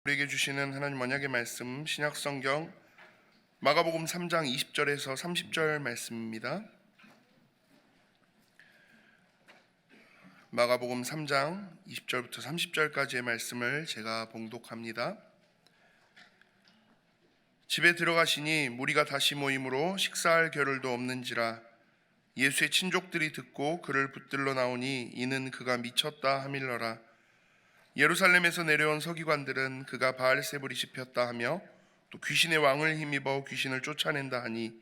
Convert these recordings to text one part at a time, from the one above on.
우리에게 주시는 하나님 언약의 말씀 신약성경 마가복음 3장 20절에서 30절 말씀입니다. 마가복음 3장 20절부터 30절까지의 말씀을 제가 봉독합니다. 집에 들어가시니 무리가 다시 모이므로 식사할 겨를도 없는지라 예수의 친족들이 듣고 그를 붙들러 나오니 이는 그가 미쳤다 하밀러라. 예루살렘에서 내려온 서기관들은 그가 바알세불이 씹혔다 하며 또 귀신의 왕을 힘입어 귀신을 쫓아낸다 하니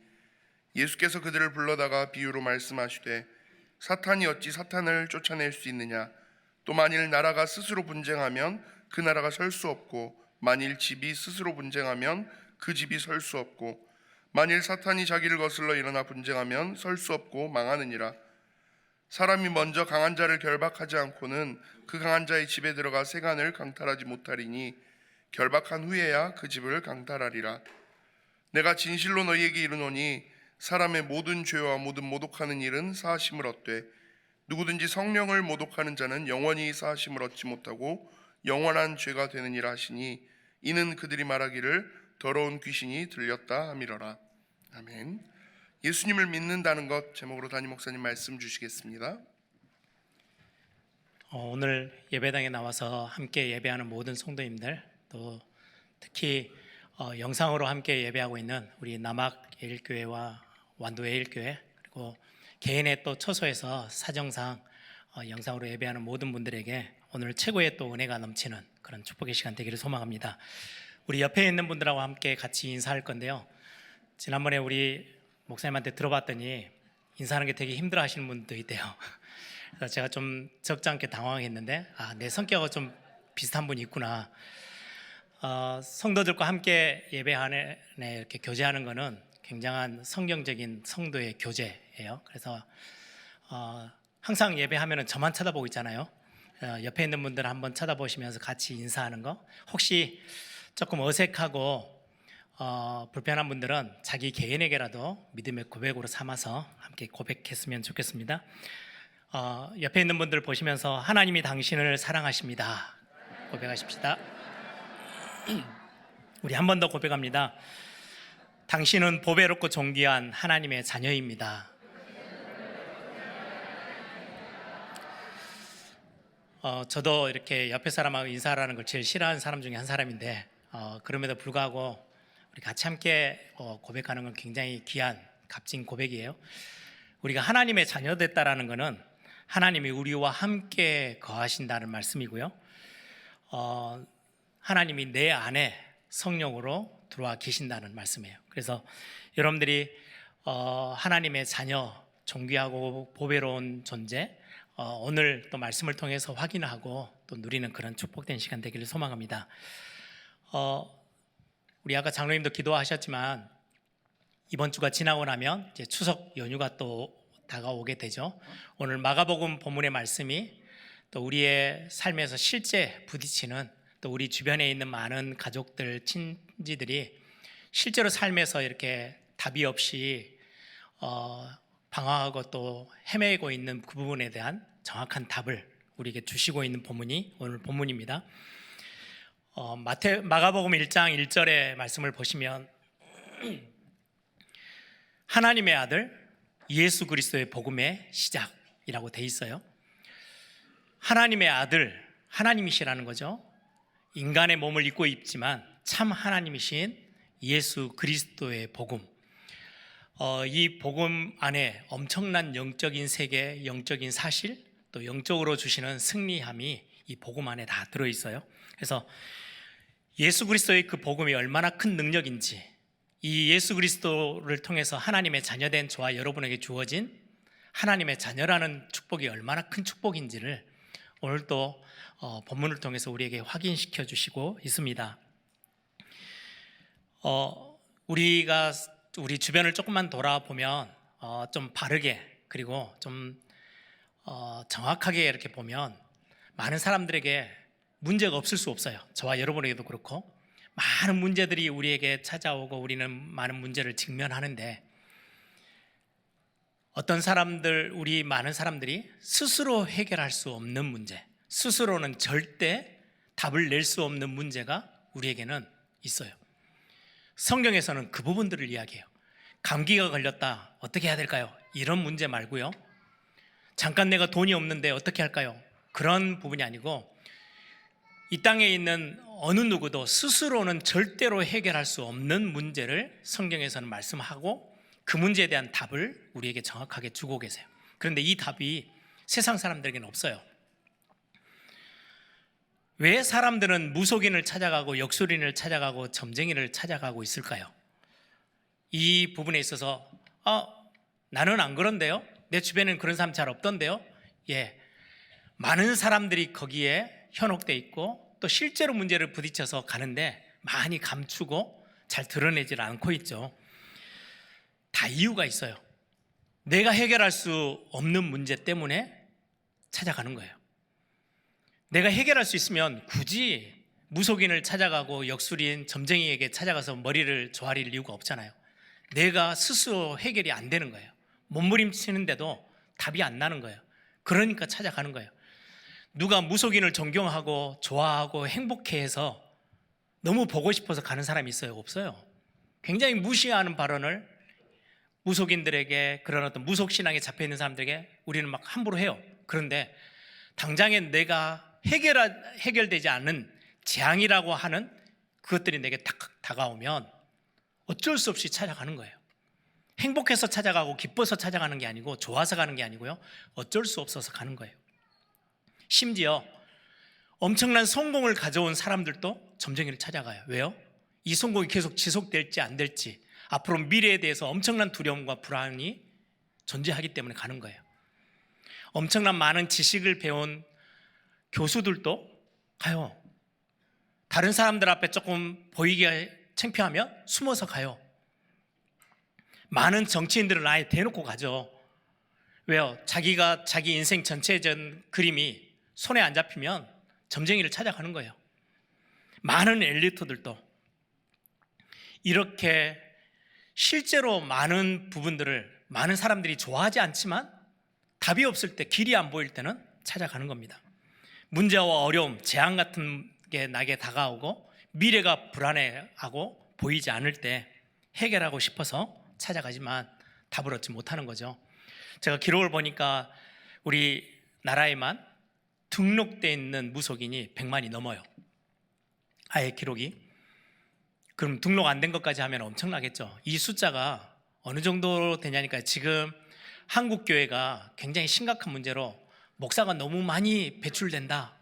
예수께서 그들을 불러다가 비유로 말씀하시되 사탄이 어찌 사탄을 쫓아낼 수 있느냐. 또 만일 나라가 스스로 분쟁하면 그 나라가 설 수 없고 만일 집이 스스로 분쟁하면 그 집이 설 수 없고 만일 사탄이 자기를 거슬러 일어나 분쟁하면 설 수 없고 망하느니라. 사람이 먼저 강한 자를 결박하지 않고는 그 강한 자의 집에 들어가 세간을 강탈하지 못하리니 결박한 후에야 그 집을 강탈하리라. 내가 진실로 너희에게 이르노니 사람의 모든 죄와 모든 모독하는 일은 사하심을 얻되 누구든지 성령을 모독하는 자는 영원히 사하심을 얻지 못하고 영원한 죄가 되느니라 하시니 이는 그들이 말하기를 더러운 귀신이 들렸다 함이러라. 아멘. 예수님을 믿는다는 것 제목으로 담임 목사님 말씀 주시겠습니다. 오늘 예배당에 나와서 함께 예배하는 모든 성도님들, 또 특히 영상으로 함께 예배하고 있는 우리 남학예일교회와 완도예일교회, 그리고 개인의 또 처소에서 사정상 영상으로 예배하는 모든 분들에게 오늘 최고의 또 은혜가 넘치는 그런 축복의 시간 되기를 소망합니다. 우리 옆에 있는 분들하고 함께 같이 인사할 건데요. 지난번에 우리 목사님한테 들어봤더니 인사하는 게 되게 힘들어 하시는 분도 있대요. 그래서 제가 좀 적지 않게 당황했는데 내 성격하고 좀 비슷한 분이 있구나. 성도들과 함께 예배하는 이렇게 교제하는 거는 굉장한 성경적인 성도의 교제예요. 그래서 항상 예배하면 저만 쳐다보고 있잖아요. 옆에 있는 분들 한번 쳐다보시면서 같이 인사하는 거, 혹시 조금 어색하고 불편한 분들은 자기 개인에게라도 믿음의 고백으로 삼아서 함께 고백했으면 좋겠습니다. 옆에 있는 분들 보시면서 하나님이 당신을 사랑하십니다 고백하십시다. 우리 한 번 더 고백합니다. 당신은 보배롭고 존귀한 하나님의 자녀입니다. 저도 이렇게 옆에 사람하고 인사하는 걸 제일 싫어하는 사람 중에 한 사람인데 그럼에도 불구하고 우리 같이 함께 고백하는 건 굉장히 귀한 값진 고백이에요. 우리가 하나님의 자녀 됐다라는 것은 하나님이 우리와 함께 거하신다는 말씀이고요. 하나님이 내 안에 성령으로 들어와 계신다는 말씀이에요. 그래서 여러분들이 하나님의 자녀, 존귀하고 보배로운 존재, 오늘 또 말씀을 통해서 확인하고 또 누리는 그런 축복된 시간 되기를 소망합니다. 우리 아까 장로님도 기도하셨지만 이번 주가 지나고 나면 이제 추석 연휴가 또 다가오게 되죠. 오늘 마가복음 본문의 말씀이 또 우리의 삶에서 실제 부딪히는, 또 우리 주변에 있는 많은 가족들, 친지들이 실제로 삶에서 이렇게 답이 없이 방황하고 또 헤매고 있는 그 부분에 대한 정확한 답을 우리에게 주시고 있는 본문이 오늘 본문입니다. 마가복음 1장 1절의 말씀을 보시면 하나님의 아들 예수 그리스도의 복음의 시작이라고 돼 있어요. 하나님의 아들, 하나님이시라는 거죠. 인간의 몸을 입고 있지만 참 하나님이신 예수 그리스도의 복음, 이 복음 안에 엄청난 영적인 세계, 영적인 사실, 또 영적으로 주시는 승리함이 이 복음 안에 다 들어있어요. 그래서 예수 그리스도의 그 복음이 얼마나 큰 능력인지, 이 예수 그리스도를 통해서 하나님의 자녀된 저와 여러분에게 주어진 하나님의 자녀라는 축복이 얼마나 큰 축복인지를 오늘 또 본문을 통해서 우리에게 확인시켜 주시고 있습니다. 우리가 우리 주변을 조금만 돌아보면 좀 바르게, 그리고 좀 정확하게 이렇게 보면 많은 사람들에게 문제가 없을 수 없어요. 저와 여러분에게도 그렇고 많은 문제들이 우리에게 찾아오고 우리는 많은 문제를 직면하는데, 어떤 사람들, 우리 많은 사람들이 스스로 해결할 수 없는 문제, 스스로는 절대 답을 낼 수 없는 문제가 우리에게는 있어요. 성경에서는 그 부분들을 이야기해요. 감기가 걸렸다, 어떻게 해야 될까요? 이런 문제 말고요. 잠깐 내가 돈이 없는데 어떻게 할까요? 그런 부분이 아니고, 이 땅에 있는 어느 누구도 스스로는 절대로 해결할 수 없는 문제를 성경에서는 말씀하고 그 문제에 대한 답을 우리에게 정확하게 주고 계세요. 그런데 이 답이 세상 사람들에게는 없어요. 왜 사람들은 무속인을 찾아가고 역술인을 찾아가고 점쟁이를 찾아가고 있을까요? 이 부분에 있어서 나는 안 그런데요? 내 주변에는 그런 사람 잘 없던데요? 예, 많은 사람들이 거기에 현혹돼 있고 또 실제로 문제를 부딪혀서 가는데 많이 감추고 잘 드러내질 않고 있죠. 다 이유가 있어요. 내가 해결할 수 없는 문제 때문에 찾아가는 거예요. 내가 해결할 수 있으면 굳이 무속인을 찾아가고 역술인, 점쟁이에게 찾아가서 머리를 조아릴 이유가 없잖아요. 내가 스스로 해결이 안 되는 거예요. 몸부림치는데도 답이 안 나는 거예요. 그러니까 찾아가는 거예요. 누가 무속인을 존경하고 좋아하고 행복해해서 너무 보고 싶어서 가는 사람이 있어요? 없어요. 굉장히 무시하는 발언을 무속인들에게, 그런 어떤 무속신앙에 잡혀있는 사람들에게 우리는 막 함부로 해요. 그런데 당장에 내가 해결되지 않는 재앙이라고 하는 그것들이 내게 딱 다가오면 어쩔 수 없이 찾아가는 거예요. 행복해서 찾아가고 기뻐서 찾아가는 게 아니고 좋아서 가는 게 아니고요, 어쩔 수 없어서 가는 거예요. 심지어 엄청난 성공을 가져온 사람들도 점쟁이를 찾아가요. 왜요? 이 성공이 계속 지속될지 안 될지, 앞으로 미래에 대해서 엄청난 두려움과 불안이 존재하기 때문에 가는 거예요. 엄청난 많은 지식을 배운 교수들도 가요. 다른 사람들 앞에 조금 보이기가 창피하면 숨어서 가요. 많은 정치인들은 아예 대놓고 가죠. 왜요? 자기가 자기 인생 전체전 그림이 손에 안 잡히면 점쟁이를 찾아가는 거예요. 많은 엘리트들도 이렇게 실제로 많은 부분들을 많은 사람들이 좋아하지 않지만 답이 없을 때, 길이 안 보일 때는 찾아가는 겁니다. 문제와 어려움, 재앙 같은 게 나에게 다가오고 미래가 불안해하고 보이지 않을 때 해결하고 싶어서 찾아가지만 답을 얻지 못하는 거죠. 제가 기록을 보니까 우리나라에만 등록되어 있는 무속인이 100만이 넘어요. 아예 기록이. 그럼 등록 안 된 것까지 하면 엄청나겠죠. 이 숫자가 어느 정도 되냐니까, 지금 한국 교회가 굉장히 심각한 문제로 목사가 너무 많이 배출된다,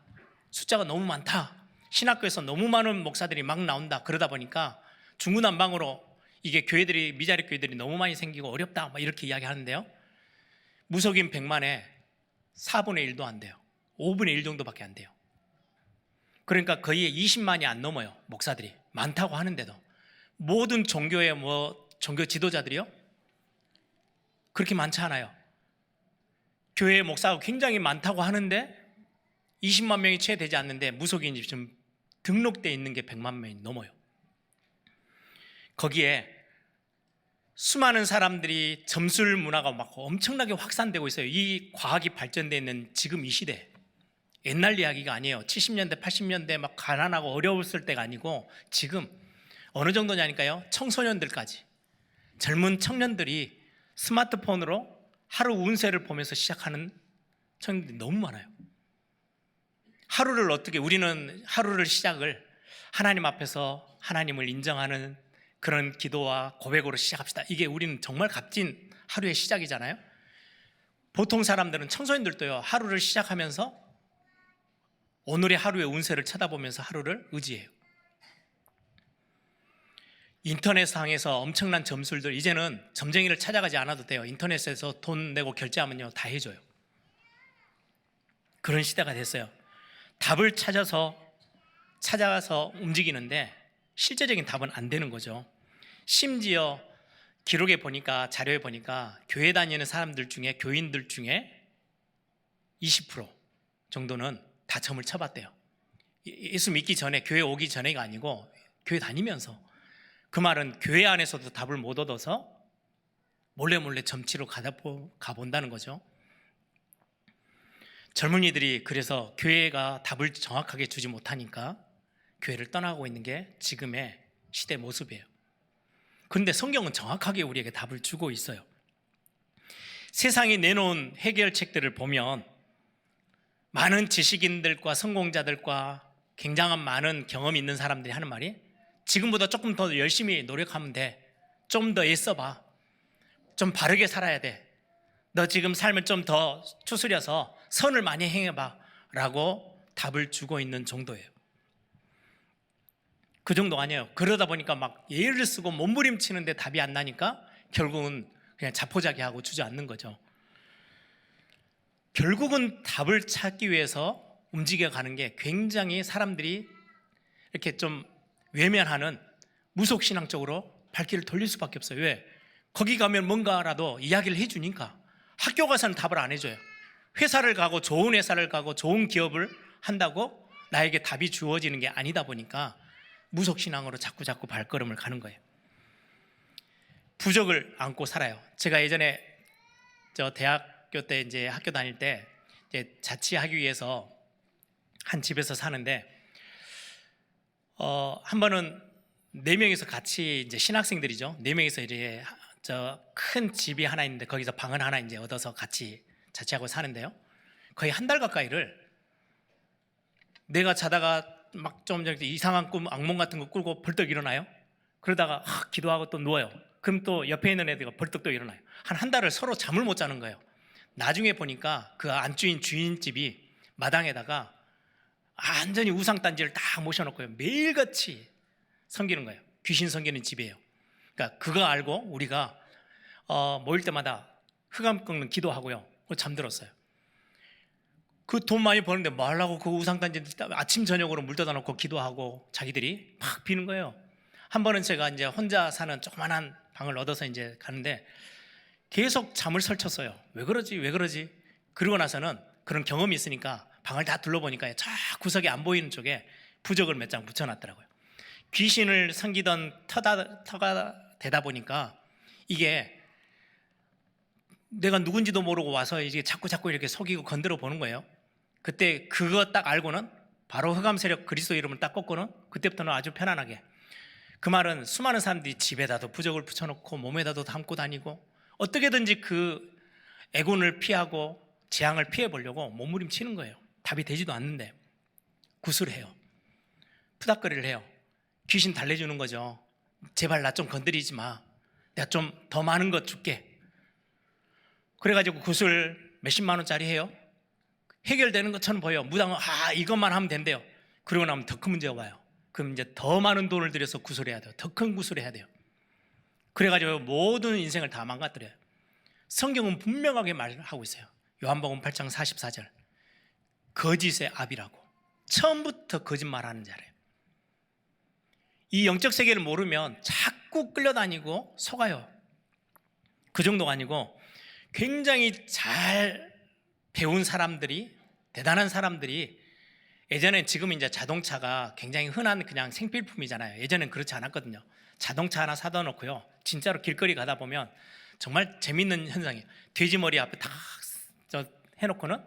숫자가 너무 많다, 신학교에서 너무 많은 목사들이 막 나온다, 그러다 보니까 중구난방으로 이게 교회들이, 미자립 교회들이 너무 많이 생기고 어렵다, 막 이렇게 이야기하는데요, 무속인 100만에 4분의 1도 안 돼요. 5분의 1 정도밖에 안 돼요. 그러니까 거의 20만이 안 넘어요. 목사들이 많다고 하는데도. 모든 종교의 종교 지도자들이요, 그렇게 많지 않아요. 교회 목사가 굉장히 많다고 하는데 20만 명이 채 되지 않는데 무속인이 지금 등록되어 있는 게 100만 명이 넘어요. 거기에 수많은 사람들이 점술 문화가 막 엄청나게 확산되고 있어요. 이 과학이 발전되어 있는 지금 이 시대, 옛날 이야기가 아니에요. 70년대 80년대 막 가난하고 어려웠을 때가 아니고 지금 어느 정도냐니까요, 청소년들까지, 젊은 청년들이 스마트폰으로 하루 운세를 보면서 시작하는 청년들이 너무 많아요. 하루를 어떻게, 우리는 하루를 시작을 하나님 앞에서 하나님을 인정하는 그런 기도와 고백으로 시작합시다. 이게 우리는 정말 값진 하루의 시작이잖아요. 보통 사람들은, 청소년들도요, 하루를 시작하면서 오늘의 하루의 운세를 쳐다보면서 하루를 의지해요. 인터넷상에서 엄청난 점술들, 이제는 점쟁이를 찾아가지 않아도 돼요. 인터넷에서 돈 내고 결제하면요, 다 해줘요. 그런 시대가 됐어요. 답을 찾아가서 움직이는데 실제적인 답은 안 되는 거죠. 심지어 기록에 보니까, 자료에 보니까 교회 다니는 사람들 중에, 교인들 중에 20% 정도는 다 점을 쳐봤대요. 예수 믿기 전에, 교회 오기 전에가 아니고 교회 다니면서. 그 말은 교회 안에서도 답을 못 얻어서 몰래 점치러 가본다는 거죠. 젊은이들이 그래서 교회가 답을 정확하게 주지 못하니까 교회를 떠나고 있는 게 지금의 시대 모습이에요. 그런데 성경은 정확하게 우리에게 답을 주고 있어요. 세상이 내놓은 해결책들을 보면 많은 지식인들과 성공자들과 굉장한 많은 경험이 있는 사람들이 하는 말이 지금보다 조금 더 열심히 노력하면 돼. 좀 더 애써봐. 좀 바르게 살아야 돼. 너 지금 삶을 좀 더 추스려서 선을 많이 행해봐 라고 답을 주고 있는 정도예요. 그 정도 아니에요. 그러다 보니까 막 예를 쓰고 몸부림치는데 답이 안 나니까 결국은 그냥 자포자기하고 주저앉는 거죠. 결국은 답을 찾기 위해서 움직여가는 게 굉장히 사람들이 이렇게 좀 외면하는 무속신앙적으로 발길을 돌릴 수밖에 없어요. 왜? 거기 가면 뭔가라도 이야기를 해주니까. 학교 가서는 답을 안 해줘요. 회사를 가고 좋은 회사를 가고 좋은 기업을 한다고 나에게 답이 주어지는 게 아니다 보니까 무속신앙으로 자꾸 발걸음을 가는 거예요. 부적을 안고 살아요. 제가 예전에 저 대학교 때 이제 학교 다닐 때 이제 자취하기 위해서 한 집에서 사는데 한 번은 4명이서 같이 이제 신학생들이죠. 4명이서 이제 저 큰 집이 하나 있는데 거기서 방을 하나 이제 얻어서 같이 자취하고 사는데요. 거의 한 달 가까이를 내가 자다가 막 좀 이상한 꿈, 악몽 같은 거 꾸고 벌떡 일어나요. 그러다가 기도하고 또 누워요. 그럼 또 옆에 있는 애들이 벌떡 또 일어나요. 한 달을 서로 잠을 못 자는 거예요. 나중에 보니까 그 안주인 주인집이 마당에다가 완전히 우상단지를 딱 모셔놓고요. 매일같이 섬기는 거예요. 귀신 섬기는 집이에요. 그러니까 그거 알고 우리가 모일 때마다 흑암 꺾는 기도하고요. 잠들었어요. 그 돈 많이 버는데 뭐 하려고 그 우상단지 아침 저녁으로 물 떠다 놓고 기도하고 자기들이 막 비는 거예요. 한 번은 제가 이제 혼자 사는 조그만한 방을 얻어서 이제 가는데 계속 잠을 설쳤어요. 왜 그러지? 그러고 나서는 그런 경험이 있으니까 방을 다 둘러보니까 저 구석에 안 보이는 쪽에 부적을 몇 장 붙여놨더라고요. 귀신을 섬기던 터가 되다 보니까 이게 내가 누군지도 모르고 와서 이제 자꾸 이렇게 속이고 건드려 보는 거예요. 그때 그거 딱 알고는 바로 흑암 세력 그리스도 이름을 딱 꺾고는 그때부터는 아주 편안하게. 그 말은 수많은 사람들이 집에다도 부적을 붙여놓고 몸에다도 담고 다니고 어떻게든지 그 애군을 피하고 재앙을 피해보려고 몸부림치는 거예요. 답이 되지도 않는데 구슬을 해요. 푸닥거리를 해요. 귀신 달래주는 거죠. 제발 나 좀 건드리지 마. 내가 좀 더 많은 것 줄게. 그래가지고 구슬 몇십만 원짜리 해요. 해결되는 것처럼 보여요. 무당 이것만 하면 된대요. 그러고 나면 더 큰 문제가 와요. 그럼 이제 더 많은 돈을 들여서 구슬해야 돼요. 더 큰 구슬을 해야 돼요. 그래가지고 모든 인생을 다 망가뜨려요. 성경은 분명하게 말하고 있어요. 요한복음 8장 44절 거짓의 압이라고. 처음부터 거짓말하는 자래요. 이 영적 세계를 모르면 자꾸 끌려다니고 속아요. 그 정도가 아니고 굉장히 잘 배운 사람들이, 대단한 사람들이, 예전엔 지금 이제 자동차가 굉장히 흔한 그냥 생필품이잖아요. 예전엔 그렇지 않았거든요. 자동차 하나 사다 놓고요. 진짜로 길거리 가다 보면 정말 재밌는 현상이에요. 돼지머리 앞에 딱 해놓고는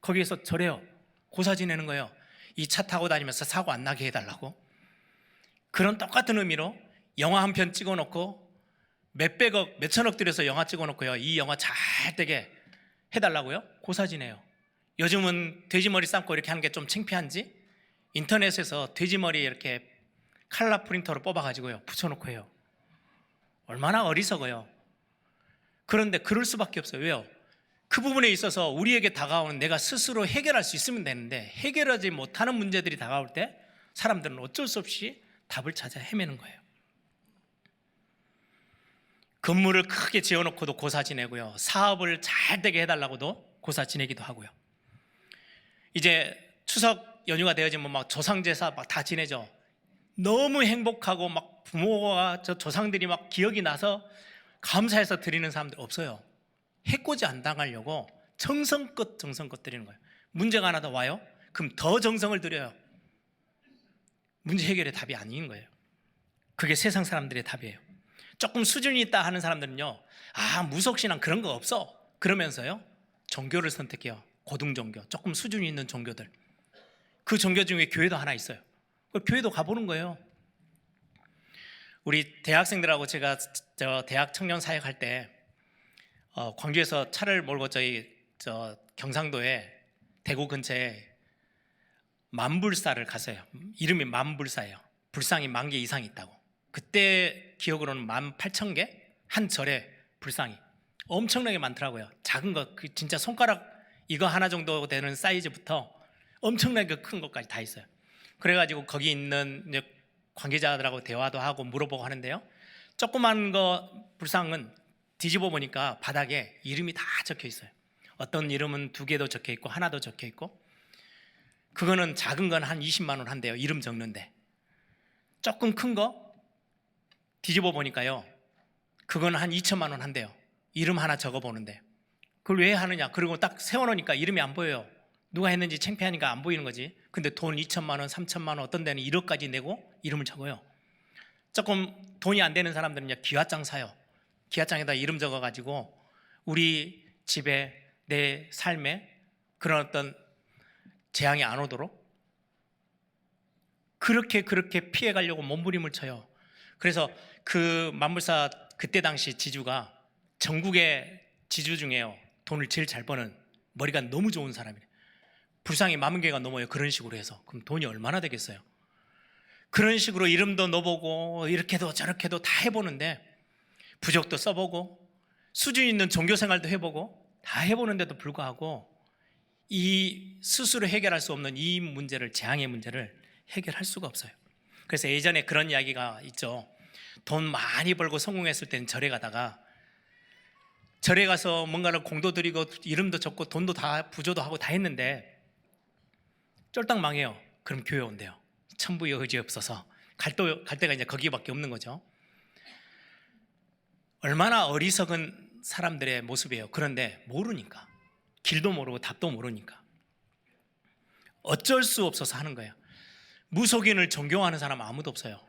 거기에서 저래요. 고사 지내는 거예요. 이 차 타고 다니면서 사고 안 나게 해달라고. 그런 똑같은 의미로 영화 한 편 찍어놓고 몇백억, 몇천억 들여서 영화 찍어놓고요. 이 영화 잘 되게 해달라고요? 고사 지내요. 요즘은 돼지머리 감고 이렇게 하는 게 좀 창피한지 인터넷에서 돼지머리 이렇게 칼라 프린터로 뽑아가지고요 붙여놓고 해요. 얼마나 어리석어요. 그런데 그럴 수밖에 없어요. 왜요? 그 부분에 있어서 우리에게 다가오는 내가 스스로 해결할 수 있으면 되는데 해결하지 못하는 문제들이 다가올 때 사람들은 어쩔 수 없이 답을 찾아 헤매는 거예요. 건물을 크게 지어놓고도 고사 지내고요. 사업을 잘 되게 해달라고도 고사 지내기도 하고요. 이제 추석 연휴가 되어지면 막 조상제사 막 다 지내죠. 너무 행복하고 막 부모가 저 조상들이 막 기억이 나서 감사해서 드리는 사람들 없어요. 해코지 안 당하려고 정성껏 드리는 거예요. 문제가 하나 더 와요? 그럼 더 정성을 들여요. 문제 해결의 답이 아닌 거예요. 그게 세상 사람들의 답이에요. 조금 수준이 있다 하는 사람들은요, 무속신앙 그런 거 없어 그러면서요 종교를 선택해요. 고등종교, 조금 수준이 있는 종교들. 그 종교 중에 교회도 하나 있어요. 교회도 가보는 거예요. 우리 대학생들하고 제가 대학 청년 사역할 때 광주에서 차를 몰고 저희 경상도에 대구 근처에 만불사를 갔어요. 이름이 만불사예요. 불상이 10,000개 이상 있다고. 그때 기억으로는 18,000개 한 절에 불상이 엄청나게 많더라고요. 작은 거 진짜 손가락 이거 하나 정도 되는 사이즈부터 엄청나게 큰 것까지 다 있어요. 그래가지고 거기 있는 이제 관계자들하고 대화도 하고 물어보고 하는데요. 조그만 거 불상은 뒤집어 보니까 바닥에 이름이 다 적혀 있어요. 어떤 이름은 2개도 적혀 있고 하나도 적혀 있고, 그거는 작은 건 한 20만 원 한대요. 이름 적는데. 조금 큰 거 뒤집어 보니까요, 그건 한 2천만 원 한대요. 이름 하나 적어 보는데. 그걸 왜 하느냐? 그리고 딱 세워놓으니까 이름이 안 보여요. 누가 했는지 창피하니까 안 보이는 거지. 근데 돈 2천만 원, 3천만 원, 어떤 데는 1억까지 내고 이름을 적어요. 조금 돈이 안 되는 사람들은 기와장 사요. 기와장에다 이름 적어가지고 우리 집에, 내 삶에 그런 어떤 재앙이 안 오도록 그렇게 피해가려고 몸부림을 쳐요. 그래서 그 만불사 그때 당시 지주가 전국의 지주 중에요, 돈을 제일 잘 버는, 머리가 너무 좋은 사람이에요. 불상이 10,000개가 넘어요. 그런 식으로 해서. 그럼 돈이 얼마나 되겠어요? 그런 식으로 이름도 넣어보고 이렇게도 저렇게도 다 해보는데, 부적도 써보고 수준 있는 종교생활도 해보고 다 해보는데도 불구하고 이 스스로 해결할 수 없는 이 문제를, 재앙의 문제를 해결할 수가 없어요. 그래서 예전에 그런 이야기가 있죠. 돈 많이 벌고 성공했을 때는 절에 가다가, 절에 가서 뭔가를 공도 드리고 이름도 적고 돈도 다 부조도 하고 다 했는데 쫄딱 망해요. 그럼 교회 온대요. 천부의 의지 없어서 갈 데가 이제 거기밖에 없는 거죠. 얼마나 어리석은 사람들의 모습이에요. 그런데 모르니까, 길도 모르고 답도 모르니까 어쩔 수 없어서 하는 거예요. 무속인을 존경하는 사람 아무도 없어요.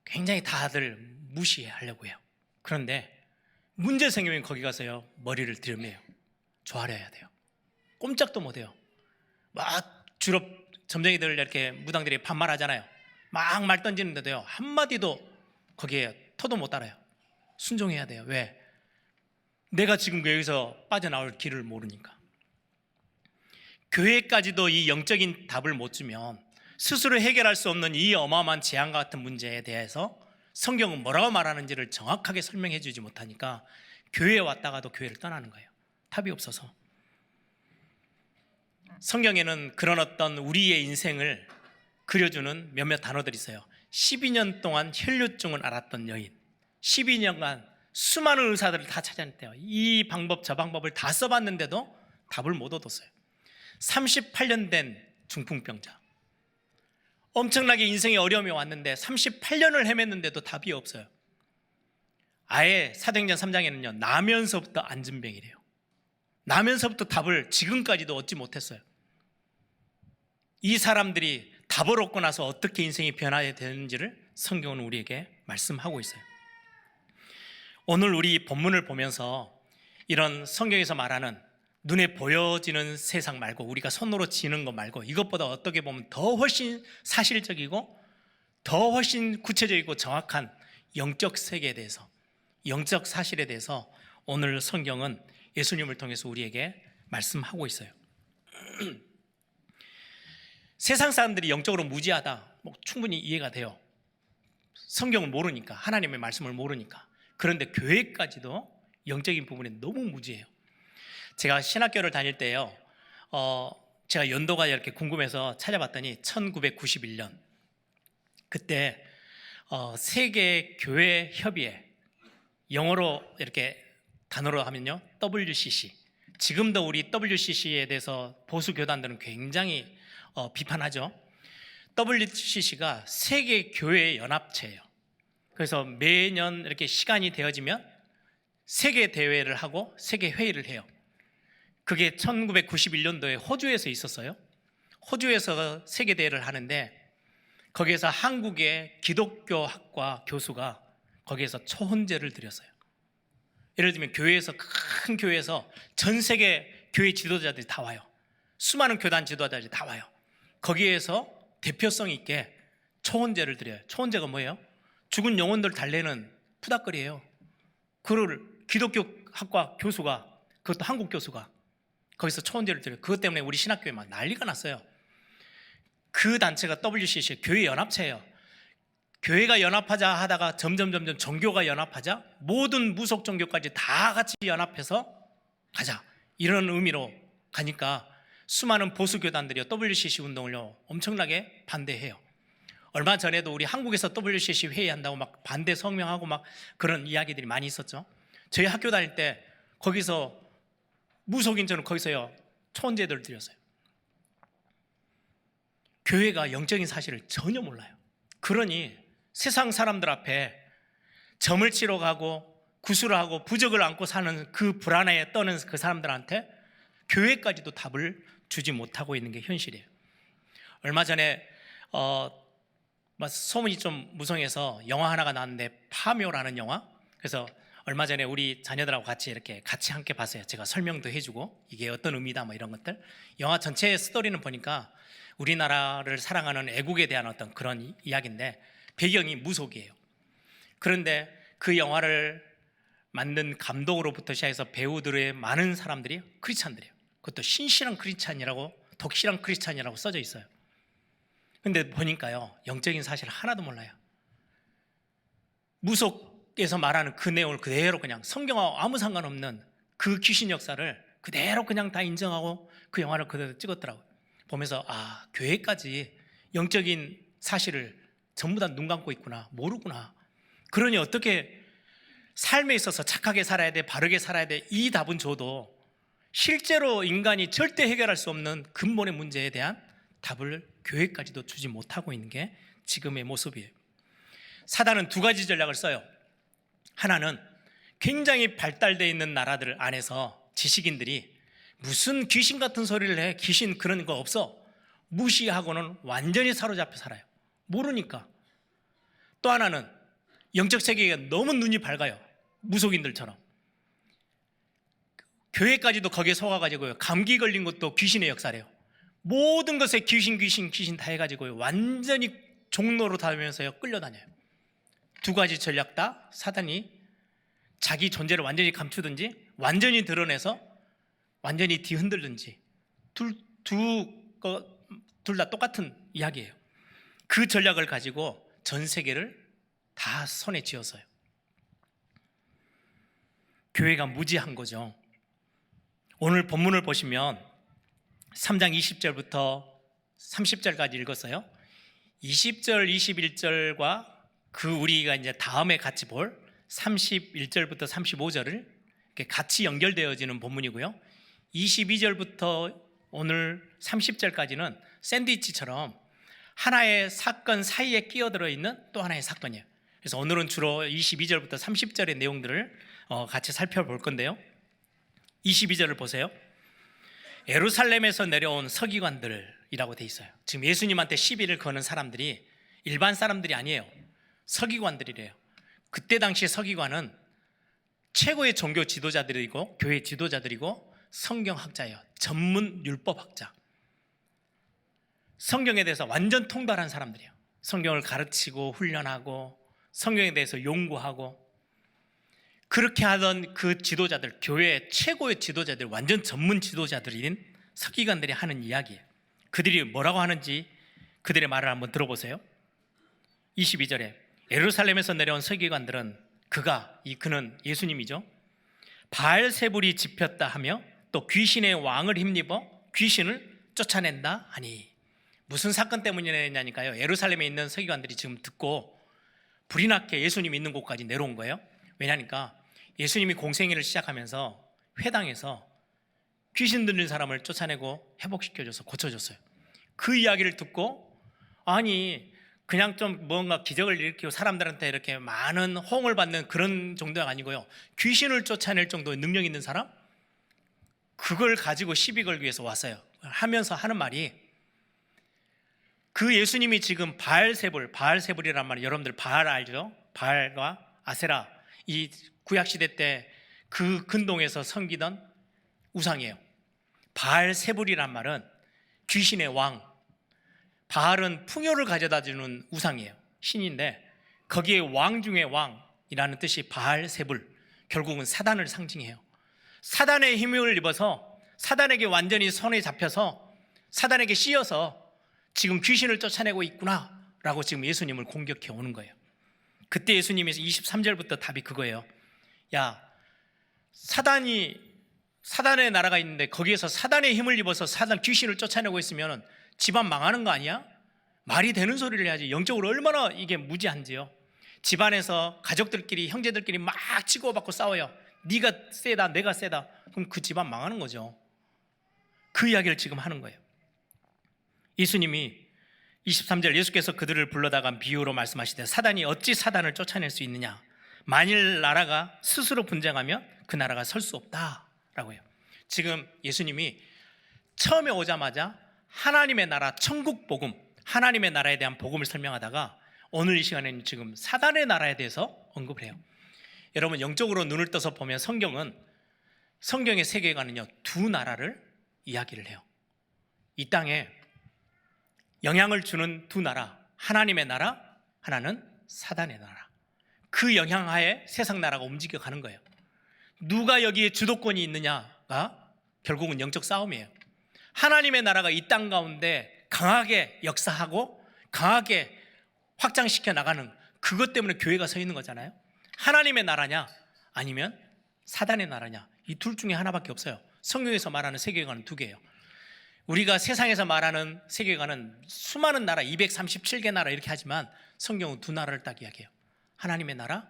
굉장히 다들 무시하려고 해요. 그런데 문제 생기면 거기 가서요, 머리를 들이매요. 조아려야 돼요. 꼼짝도 못해요. 막 주로 점쟁이들 이렇게 무당들이 반말하잖아요. 막 말 던지는데도요, 한마디도 거기에 토도 못 달아요. 순종해야 돼요. 왜? 내가 지금 여기서 빠져나올 길을 모르니까. 교회까지도 이 영적인 답을 못 주면 스스로 해결할 수 없는 이 어마어마한 재앙과 같은 문제에 대해서 성경은 뭐라고 말하는지를 정확하게 설명해 주지 못하니까 교회에 왔다가도 교회를 떠나는 거예요. 답이 없어서. 성경에는 그런 어떤 우리의 인생을 그려주는 몇몇 단어들이 있어요. 12년 동안 혈류증을 앓았던 여인, 12년간 수많은 의사들을 다 찾아냈대요. 이 방법 저 방법을 다 써봤는데도 답을 못 얻었어요. 38년 된 중풍병자, 엄청나게 인생에 어려움이 왔는데 38년을 헤맸는데도 답이 없어요. 아예 사도행전 3장에는요, 나면서부터 안진병이래요. 나면서부터 답을 지금까지도 얻지 못했어요. 이 사람들이 답을 얻고 나서 어떻게 인생이 변화해야 되는지를 성경은 우리에게 말씀하고 있어요. 오늘 우리 본문을 보면서 이런 성경에서 말하는 눈에 보여지는 세상 말고, 우리가 손으로 지는 것 말고, 이것보다 어떻게 보면 더 훨씬 사실적이고 더 훨씬 구체적이고 정확한 영적 세계에 대해서, 영적 사실에 대해서 오늘 성경은 예수님을 통해서 우리에게 말씀하고 있어요. 세상 사람들이 영적으로 무지하다, 충분히 이해가 돼요. 성경을 모르니까, 하나님의 말씀을 모르니까. 그런데 교회까지도 영적인 부분에 너무 무지해요. 제가 신학교를 다닐 때요, 제가 연도가 이렇게 궁금해서 찾아봤더니 1991년, 그때 세계 교회 협의회, 영어로 이렇게 단어로 하면요, WCC. 지금도 우리 WCC에 대해서 보수 교단들은 굉장히 비판하죠. WCC가 세계 교회 연합체예요. 그래서 매년 이렇게 시간이 되어지면 세계 대회를 하고 세계 회의를 해요. 그게 1991년도에 호주에서 있었어요. 호주에서 세계 대회를 하는데 거기에서 한국의 기독교 학과 교수가 거기에서 초혼제를 드렸어요. 예를 들면 교회에서, 큰 교회에서 전 세계 교회 지도자들이 다 와요. 수많은 교단 지도자들이 다 와요. 거기에서 대표성 있게 초혼제를 드려요. 초혼제가 뭐예요? 죽은 영혼들 달래는 푸닥거리예요. 그걸 기독교 학과 교수가, 그것도 한국 교수가 거기서 초혼제를 드려요. 그것 때문에 우리 신학교에 막 난리가 났어요. 그 단체가 WCC 교회 연합체예요. 교회가 연합하자 하다가 점점 종교가 연합하자 모든 무속 종교까지 다 같이 연합해서 가자, 이런 의미로 가니까 수많은 보수 교단들이 WCC 운동을요 엄청나게 반대해요. 얼마 전에도 우리 한국에서 WCC 회의한다고 막 반대 성명하고 막 그런 이야기들이 많이 있었죠. 저희 학교 다닐 때 거기서 무속인 저는 거기서요 초혼제들을 드렸어요. 교회가 영적인 사실을 전혀 몰라요. 그러니 세상 사람들 앞에 점을 치러 가고 구술을 하고 부적을 안고 사는 그 불안에 떠는 그 사람들한테 교회까지도 답을 주지 못하고 있는 게 현실이에요. 얼마 전에 소문이 좀 무성해서 영화 하나가 나왔는데 파묘라는 영화. 그래서 얼마 전에 우리 자녀들하고 같이 함께 봤어요. 제가 설명도 해주고 이게 어떤 의미다 뭐 이런 것들. 영화 전체의 스토리는 보니까 우리나라를 사랑하는 애국에 대한 어떤 그런 이야기인데 배경이 무속이에요. 그런데 그 영화를 만든 감독으로부터 시작해서 배우들의 많은 사람들이 크리스찬들이에요. 그것도 신실한 크리스찬이라고, 독실한 크리스찬이라고 써져 있어요. 근데 보니까요 영적인 사실 하나도 몰라요. 무속에서 말하는 그 내용을 그대로 그냥 성경하고 아무 상관없는 그 귀신 역사를 그대로 그냥 다 인정하고 그 영화를 그대로 찍었더라고요. 보면서 교회까지 영적인 사실을 전부 다 눈 감고 있구나, 모르구나. 그러니 어떻게 삶에 있어서 착하게 살아야 돼, 바르게 살아야 돼, 이 답은 줘도 실제로 인간이 절대 해결할 수 없는 근본의 문제에 대한 답을 교회까지도 주지 못하고 있는 게 지금의 모습이에요. 사단은 두 가지 전략을 써요. 하나는 굉장히 발달되어 있는 나라들 안에서 지식인들이 무슨 귀신 같은 소리를 해, 귀신 그런 거 없어, 무시하고는 완전히 사로잡혀 살아요. 모르니까. 또 하나는 영적 세계가 너무 눈이 밝아요. 무속인들처럼. 교회까지도 거기에 속아가지고요 감기 걸린 것도 귀신의 역사래요. 모든 것에 귀신 다 해가지고요 완전히 종로로 다니면서요 끌려다녀요. 두 가지 전략 다 사단이 자기 존재를 완전히 감추든지 완전히 드러내서 완전히 뒤흔들든지 둘 다 똑같은 이야기예요. 그 전략을 가지고 전 세계를 다 손에 쥐었어요. 교회가 무지한 거죠. 오늘 본문을 보시면 3장 20절부터 30절까지 읽었어요. 20절, 21절과 그 우리가 이제 다음에 같이 볼 31절부터 35절을 이렇게 같이 연결되어지는 본문이고요. 22절부터 오늘 30절까지는 샌드위치처럼 하나의 사건 사이에 끼어들어 있는 또 하나의 사건이에요. 그래서 오늘은 주로 22절부터 30절의 내용들을 같이 살펴볼 건데요. 22절을 보세요. 예루살렘에서 내려온 서기관들이라고 돼 있어요. 지금 예수님한테 시비를 거는 사람들이 일반 사람들이 아니에요. 서기관들이래요. 그때 당시 서기관은 최고의 종교 지도자들이고 교회 지도자들이고 성경학자예요. 전문 율법학자. 성경에 대해서 완전 통달한 사람들이에요. 성경을 가르치고 훈련하고 성경에 대해서 연구하고 그렇게 하던 그 지도자들, 교회의 최고의 지도자들, 완전 전문 지도자들인 서기관들이 하는 이야기예요. 그들이 뭐라고 하는지 그들의 말을 한번 들어보세요. 22절에 예루살렘에서 내려온 서기관들은 그는 예수님이죠. 바알세불이 집혔다 하며 또 귀신의 왕을 힘입어 귀신을 쫓아낸다 하니. 무슨 사건 때문이냐니까요. 예루살렘에 있는 서기관들이 지금 듣고 불이 나게 예수님이 있는 곳까지 내려온 거예요. 왜냐니까 예수님이 공생애를 시작하면서 회당에서 귀신 들린 사람을 쫓아내고 회복시켜줘서 고쳐줬어요. 그 이야기를 듣고 그냥 좀 뭔가 기적을 일으키고 사람들한테 이렇게 많은 호응을 받는 그런 정도가 아니고요. 귀신을 쫓아낼 정도의 능력 있는 사람? 그걸 가지고 시비 걸기 위해서 왔어요. 하면서 하는 말이 그 예수님이 지금 바알세불이란 말이 여러분들 바알 알죠? 바알과 아세라 이 구약시대 때 그 근동에서 섬기던 우상이에요. 바알세불이란 말은 귀신의 왕, 바알은 풍요를 가져다 주는 우상이에요. 신인데 거기에 왕 중에 왕이라는 뜻이 바알세불, 결국은 사단을 상징해요. 사단의 힘을 입어서 사단에게 완전히 손에 잡혀서 사단에게 씌어서 지금 귀신을 쫓아내고 있구나 라고 지금 예수님을 공격해 오는 거예요. 그때 예수님이 23절부터 답이 그거예요. 야, 사단의 나라가 있는데 거기에서 사단의 힘을 입어서 사단 귀신을 쫓아내고 있으면 집안 망하는 거 아니야? 말이 되는 소리를 해야지. 영적으로 얼마나 이게 무지한지요. 집안에서 가족들끼리 형제들끼리 막 치고받고 싸워요. 네가 세다 내가 세다. 그럼 그 집안 망하는 거죠. 그 이야기를 지금 하는 거예요. 예수님이 23절 예수께서 그들을 불러다가 비유로 말씀하시되 사단이 어찌 사단을 쫓아낼 수 있느냐. 만일 나라가 스스로 분쟁하면 그 나라가 설 수 없다라고 해요. 지금 예수님이 처음에 오자마자 하나님의 나라 천국 복음, 하나님의 나라에 대한 복음을 설명하다가 오늘 이 시간에는 지금 사단의 나라에 대해서 언급을 해요. 여러분 영적으로 눈을 떠서 보면 성경의 세계관은요 두 나라를 이야기를 해요. 이 땅에 영향을 주는 두 나라, 하나님의 나라, 하나는 사단의 나라. 그 영향하에 세상 나라가 움직여가는 거예요. 누가 여기에 주도권이 있느냐가 결국은 영적 싸움이에요. 하나님의 나라가 이 땅 가운데 강하게 역사하고 강하게 확장시켜 나가는 그것 때문에 교회가 서 있는 거잖아요. 하나님의 나라냐 아니면 사단의 나라냐, 이 둘 중에 하나밖에 없어요. 성경에서 말하는 세계관은 두 개예요. 우리가 세상에서 말하는 세계관은 수많은 나라, 237개 나라 이렇게 하지만 성경은 두 나라를 딱 이야기해요. 하나님의 나라,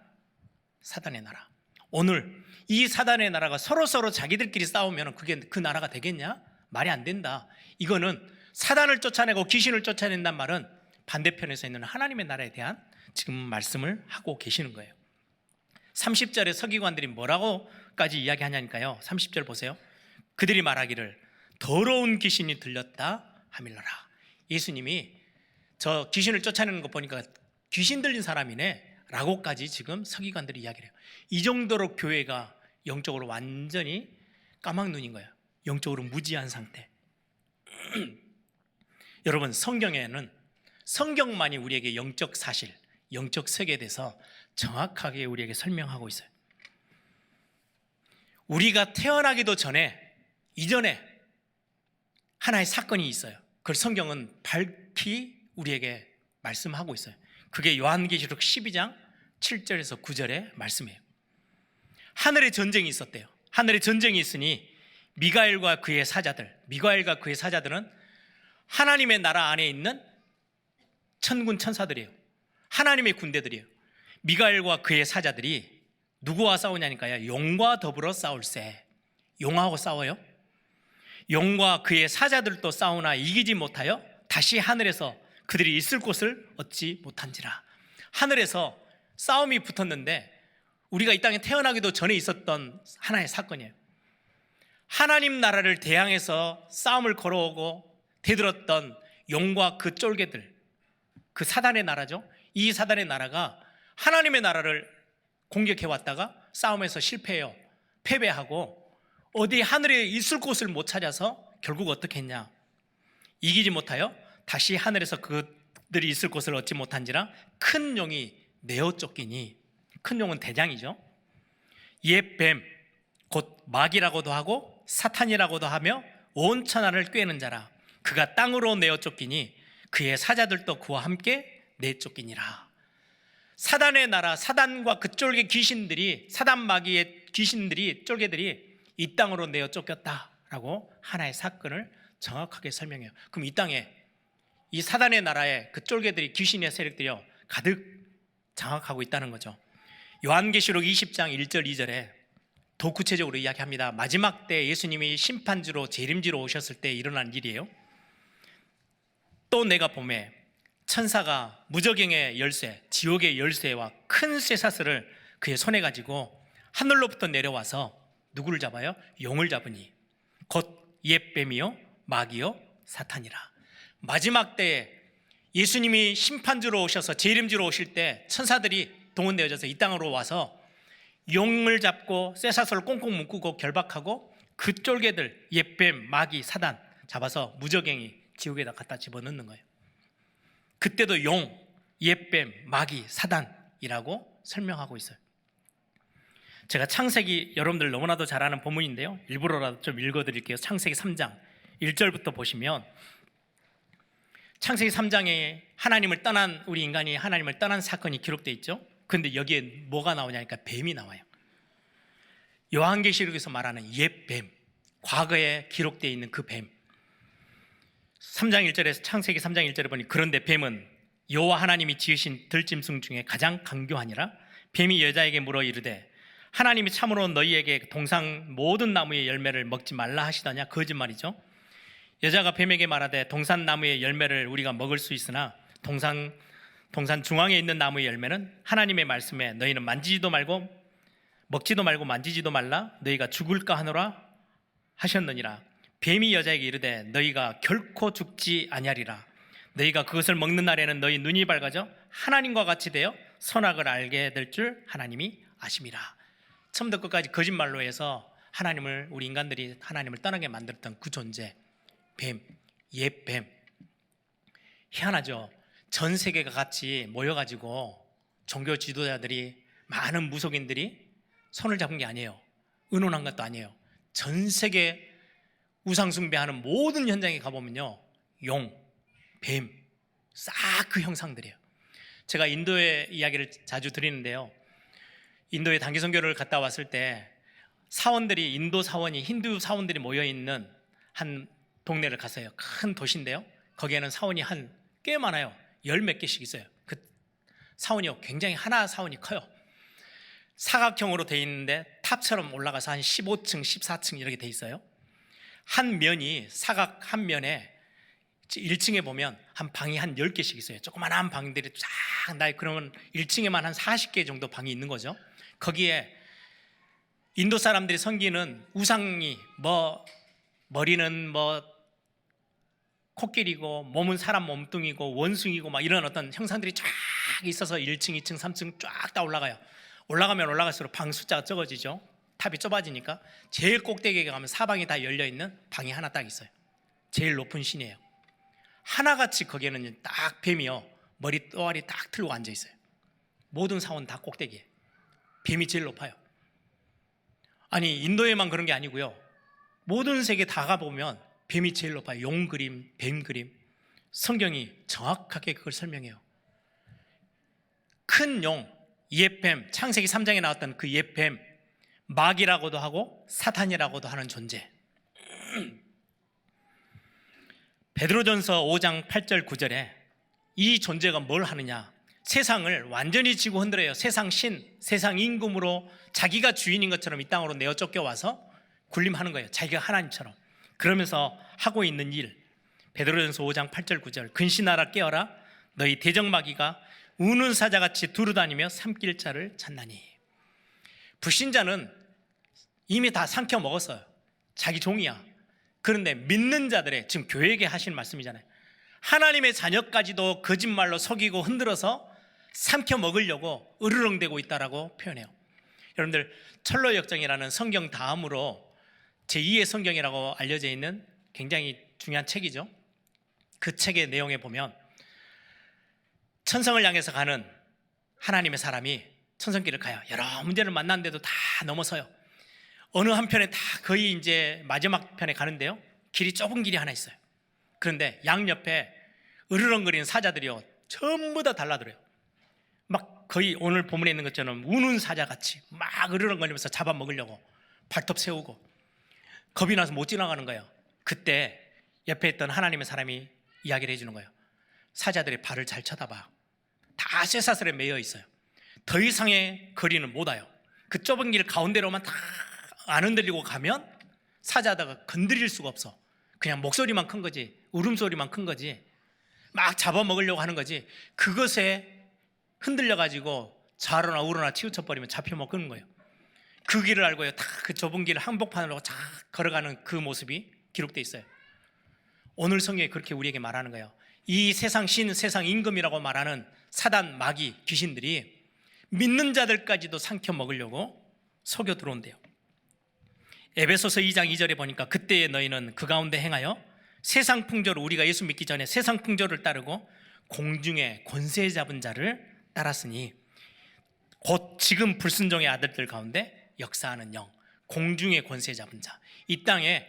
사단의 나라. 오늘 이 사단의 나라가 서로 자기들끼리 싸우면 그게 그 나라가 되겠냐? 말이 안 된다. 이거는 사단을 쫓아내고 귀신을 쫓아낸단 말은 반대편에서 있는 하나님의 나라에 대한 지금 말씀을 하고 계시는 거예요. 30절에 서기관들이 뭐라고까지 이야기하냐니까요. 30절 보세요. 그들이 말하기를 더러운 귀신이 들렸다 하밀러라. 예수님이 저 귀신을 쫓아내는 거 보니까 귀신 들린 사람이네 라고까지 지금 서기관들이 이야기를 해요. 이 정도로 교회가 영적으로 완전히 까막눈인 거예요. 영적으로 무지한 상태. 여러분 성경에는 성경만이 우리에게 영적 사실, 영적 세계에 대해서 정확하게 우리에게 설명하고 있어요. 우리가 태어나기도 전에 이전에 하나의 사건이 있어요. 그걸 성경은 밝히 우리에게 말씀하고 있어요. 그게 요한계시록 12장 7절에서 9절의 말씀이에요. 하늘에 전쟁이 있었대요. 하늘에 전쟁이 있으니 미가엘과 그의 사자들은 하나님의 나라 안에 있는 천군 천사들이에요. 하나님의 군대들이에요. 미가엘과 그의 사자들이 누구와 싸우냐니까요. 용과 더불어 싸울세. 용하고 싸워요. 용과 그의 사자들도 싸우나 이기지 못하여 다시 하늘에서 그들이 있을 곳을 얻지 못한지라. 하늘에서 싸움이 붙었는데 우리가 이 땅에 태어나기도 전에 있었던 하나의 사건이에요. 하나님 나라를 대항해서 싸움을 걸어오고 대들었던 용과 그 쫄개들, 그 사단의 나라죠. 이 사단의 나라가 하나님의 나라를 공격해 왔다가 싸움에서 실패해요. 패배하고 어디 하늘에 있을 곳을 못 찾아서 결국 어떻게 했냐? 이기지 못하여 다시 하늘에서 그들이 있을 곳을 얻지 못한지라 큰 용이 내어 쫓기니, 큰 용은 대장이죠. 옛 뱀, 곧 마귀라고도 하고 사탄이라고도 하며 온 천하를 꿰는 자라. 그가 땅으로 내어 쫓기니 그의 사자들도 그와 함께 내쫓기니라. 사단의 나라, 사단과 그 쫄개 귀신들이, 사단 마귀의 귀신들이, 쫄개들이 이 땅으로 내어 쫓겼다라고 하나의 사건을 정확하게 설명해요. 그럼 이 땅에 이 사단의 나라에 그 쫄개들이, 귀신의 세력들이요 가득 장악하고 있다는 거죠. 요한계시록 20장 1절 2절에 더 구체적으로 이야기합니다. 마지막 때 예수님이 심판주로 재림주로 오셨을 때 일어난 일이에요. 또 내가 보매 천사가 무저갱의 열쇠, 지옥의 열쇠와 큰 쇠사슬을 그의 손에 가지고 하늘로부터 내려와서 누구를 잡아요? 용을 잡으니 곧 옛뱀이요 마귀요 사탄이라. 마지막 때에 예수님이 심판주로 오셔서 재림주로 오실 때 천사들이 동원되어져서 이 땅으로 와서 용을 잡고 쇠사슬을 꽁꽁 묶고 결박하고 그 쫄개들, 옛뱀, 마귀, 사단 잡아서 무저갱이 지옥에다 갖다 집어넣는 거예요. 그때도 용, 옛뱀, 마귀, 사단이라고 설명하고 있어요. 제가 창세기 여러분들 너무나도 잘 아는 본문인데요, 일부러라도 좀 읽어드릴게요. 창세기 3장 1절부터 보시면 창세기 3장에 하나님을 떠난 우리 인간이 하나님을 떠난 사건이 기록되어 있죠. 그런데 여기에 뭐가 나오냐니까 뱀이 나와요. 요한계시록에서 말하는 옛뱀, 과거에 기록되어 있는 그 뱀. 3장 1절에서 창세기 3장 1절에 보니 그런데 뱀은 여호와 하나님이 지으신 들짐승 중에 가장 강교하니라. 뱀이 여자에게 물어 이르되 하나님이 참으로 너희에게 동산 모든 나무의 열매를 먹지 말라 하시더냐. 거짓말이죠. 여자가 뱀에게 말하되 동산 나무의 열매를 우리가 먹을 수 있으나 동산 중앙에 있는 나무의 열매는 하나님의 말씀에 너희는 만지지도 말고 먹지도 말고 만지지도 말라 너희가 죽을까 하노라 하셨느니라. 뱀이 여자에게 이르되 너희가 결코 죽지 아니하리라. 너희가 그것을 먹는 날에는 너희 눈이 밝아져 하나님과 같이 되어 선악을 알게 될 줄 하나님이 아심이라. 처음부터 끝까지 거짓말로 해서 하나님을, 우리 인간들이 하나님을 떠나게 만들었던 그 존재, 뱀, 옛뱀. 희한하죠. 전 세계가 같이 모여가지고 종교 지도자들이, 많은 무속인들이 손을 잡은 게 아니에요. 의논한 것도 아니에요. 전 세계 우상숭배하는 모든 현장에 가보면요, 용, 뱀, 싹 그 형상들이에요. 제가 인도의 이야기를 자주 드리는데요, 인도에 단기 선교를 갔다 왔을 때 사원들이, 인도 사원이, 힌두 사원들이 모여있는 한 동네를 갔어요. 큰 도시인데요, 거기에는 사원이 꽤 많아요. 10몇 개씩 있어요. 그 사원이요, 굉장히 하나 사원이 커요. 사각형으로 돼 있는데 탑처럼 올라가서 한 15층, 14층 이렇게 돼 있어요. 한 면이, 사각 한 면에 1층에 보면 한 방이 한 10개씩 있어요. 조그만한 방들이 쫙 나. 그러면 1층에만 한 40개 정도 방이 있는 거죠. 거기에 인도 사람들이 섬기는 우상이 머리는 코끼리고 몸은 사람 몸뚱이고 원숭이고 막 이런 어떤 형상들이 쫙 있어서 1층, 2층, 3층 쫙 다 올라가요. 올라가면 올라갈수록 방 숫자가 적어지죠. 탑이 좁아지니까 제일 꼭대기에 가면 사방이 다 열려있는 방이 하나 딱 있어요. 제일 높은 신이에요. 하나같이 거기에는 딱 뱀이요, 머리 또아리 딱 틀고 앉아있어요. 모든 사원 다 꼭대기에 뱀이 제일 높아요. 아니, 인도에만 그런 게 아니고요, 모든 세계 다 가보면 뱀이 제일 높아요. 용 그림, 뱀 그림. 성경이 정확하게 그걸 설명해요. 큰 용, 옛뱀, 창세기 3장에 나왔던 그 옛뱀, 마귀라고도 하고 사탄이라고도 하는 존재. 베드로전서 5장 8절 9절에 이 존재가 뭘 하느냐, 세상을 완전히 지고 흔들어요. 세상 신, 세상 임금으로 자기가 주인인 것처럼 이 땅으로 내어 쫓겨와서 군림하는 거예요. 자기가 하나님처럼. 그러면서 하고 있는 일, 베드로전서 5장 8절 9절 근신하라 깨어라 너희 대적마귀가 우는 사자같이 두루다니며 삼킬 자를 찾나니. 불신자는 이미 다 삼켜 먹었어요. 자기 종이야. 그런데 믿는 자들의, 지금 교회에게 하시는 말씀이잖아요, 하나님의 자녀까지도 거짓말로 속이고 흔들어서 삼켜 먹으려고 으르렁대고 있다라고 표현해요. 여러분들, 철로역정이라는 성경 다음으로 제2의 성경이라고 알려져 있는 굉장히 중요한 책이죠. 그 책의 내용에 보면 천성을 향해서 가는 하나님의 사람이 천성길을 가요. 여러 문제를 만났는데도 다 넘어서요. 어느 한편에 다 거의 이제 마지막 편에 가는데요, 길이 좁은 길이 하나 있어요. 그런데 양옆에 으르렁거리는 사자들이요, 전부 다 달라들어요. 막 거의 오늘 본문에 있는 것처럼 우는 사자같이 막 으르렁거리면서 잡아먹으려고 발톱 세우고 겁이 나서 못 지나가는 거예요. 그때 옆에 있던 하나님의 사람이 이야기를 해주는 거예요. 사자들의 발을 잘 쳐다봐. 다 쇠사슬에 매여 있어요. 더 이상의 거리는 못 와요. 그 좁은 길 가운데로만 다 안 흔들리고 가면 사자다가 건드릴 수가 없어. 그냥 목소리만 큰 거지, 울음소리만 큰 거지, 막 잡아먹으려고 하는 거지. 그것에 흔들려가지고 좌로나 우로나 치우쳐버리면 잡혀 먹는 거예요. 그 길을 알고요, 다 그 좁은 길을 한복판으로 쫙 걸어가는 그 모습이 기록되어 있어요. 오늘 성경이 그렇게 우리에게 말하는 거예요. 이 세상 신, 세상 임금이라고 말하는 사단, 마귀, 귀신들이 믿는 자들까지도 삼켜 먹으려고 속여 들어온대요. 에베소서 2장 2절에 보니까 그때의 너희는 그 가운데 행하여 세상 풍조를, 우리가 예수 믿기 전에 세상 풍조를 따르고 공중의 권세 잡은 자를 따랐으니 곧 지금 불순종의 아들들 가운데 역사하는 영, 공중의 권세 잡은 자, 이 땅에